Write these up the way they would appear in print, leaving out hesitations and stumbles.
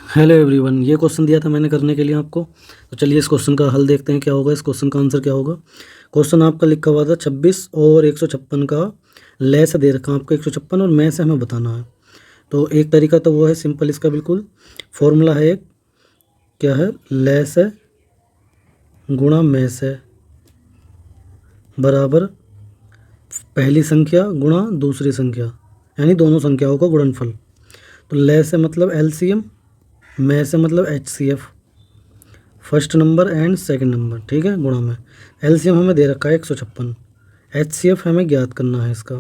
Hello everyone, ये question दिया था मैंने करने के लिए आपको। तो चलिए इस क्वेश्चन का हल देखते हैं क्या होगा, इस क्वेश्चन का आंसर क्या होगा। क्वेश्चन आपका लिखा हुआ था 26 और 156 का लय से दे रखा आपको 156 और मैं से हमें बताना है। तो एक तरीका तो वो है सिंपल, इसका बिल्कुल फॉर्मूला है एक, क्या है, लय से गुणा मैं से बराबर पहली संख्या गुणा दूसरी संख्या, यानी दोनों संख्याओं का गुणनफल। तो लय से मतलब एलसीएम, मैं से मतलब HCF, first number and second number, ठीक है, गुणा में। एलसीएम हमें दे रखा है 156, एचसीएफ हमें ज्ञात करना है इसका।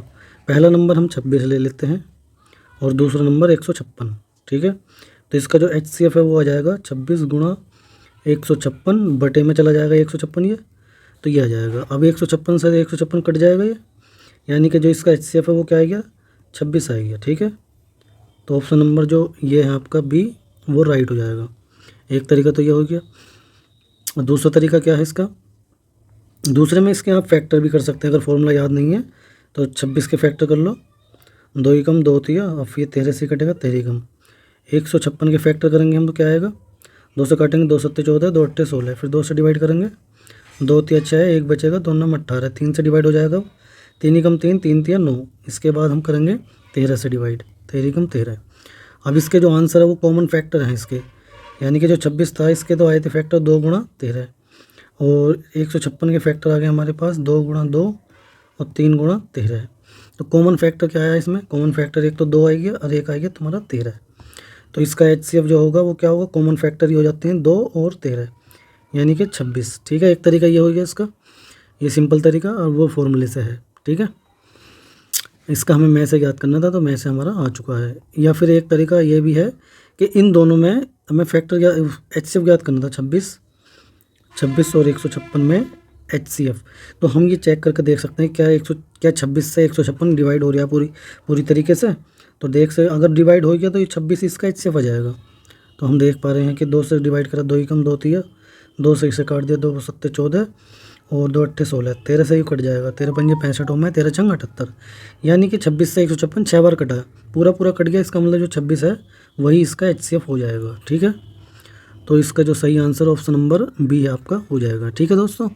पहला नंबर हम 26 ले लेते हैं और दूसरा नंबर 156, ठीक है। तो इसका जो एचसीएफ है वो आ जाएगा 26 गुणा 156 बटे में चला जाएगा 156 ये, तो ये आ जाएगा। अब 156 से 156 कट जाएगा ये, यानी कि जो इसका एचसीएफ है वो क्या आ गया, 26 आ गया, ठीक है। तो ऑप्शन नंबर जो ये है आपका बी, वो राइट हो जाएगा। एक तरीका तो ये हो गया। और दूसरा तरीका क्या है इसका, दूसरे में इसके आप फैक्टर भी कर सकते हैं अगर फॉर्मूला याद नहीं है तो 26 के फैक्टर कर लो, 2 एकम 2 तिया और फिर 13 से कटेगा 13 एकम। 156 के फैक्टर करेंगे हम तो क्या आएगा, 2 से काटेंगे 2 सत्ते 14, 2 अट्ठे 16, फिर 2 से डिवाइड करेंगे, 2 तिया 6, 1 बचेगा, 2 नम 18, 3 से डिवाइड हो जाएगा, 3 एकम 3, 3 तिया 9। इसके बाद हम करेंगे 13 से डिवाइड, 13 एकम 13। अब इसके जो आंसर है वो कॉमन फैक्टर हैं इसके, यानी कि जो 26 था इसके तो आए थे फैक्टर 2 गुणा 13 और 156 के फैक्टर आ गए हमारे पास 2 गुणा 2 और 3 गुणा 13। तो कॉमन फैक्टर क्या आया इसमें, कॉमन फैक्टर एक तो 2 आएगी और एक आएगी तुम्हारा 13। तो इसका एचसीएफ जो होगा वो क्या होगा, कॉमन फैक्टर ही हो जाते हैं 2 और 13, यानी कि 26, ठीक है। एक तरीका ये हो गया इसका, ये सिंपल तरीका, और वो फॉर्मूले से है, ठीक है। इसका हमें मैं से ज्ञात करना था तो मैं से हमारा आ चुका है। या फिर एक तरीका ये भी है कि इन दोनों में हमें फैक्टर एचसीएफ ज्ञात करना था, 26 और 156 में एचसीएफ। तो हम ये चेक करके देख सकते हैं क्या 26 से 156 डिवाइड हो रहा है पूरी तरीके से। तो देख से अगर डिवाइड हो गया तो ये 26 इसका एचसीएफ आ जाएगा। तो हम देख पा रहे हैं कि 2 से डिवाइड करा, 2 एकम 2 तिया, 2 से इसे काट दिया, 2 सत्ते 14 और 2 अट्ठे 16, 13 से ही कट जाएगा, 13 पंजे 65 में 13 छंग 78, यानी कि 26 से 156 6 बार कटा, पूरा कट गया। इसका मतलब जो 26 है वही इसका एचसीएफ हो जाएगा, ठीक है। तो इसका जो सही आंसर ऑप्शन नंबर बी आपका हो जाएगा, ठीक है दोस्तों।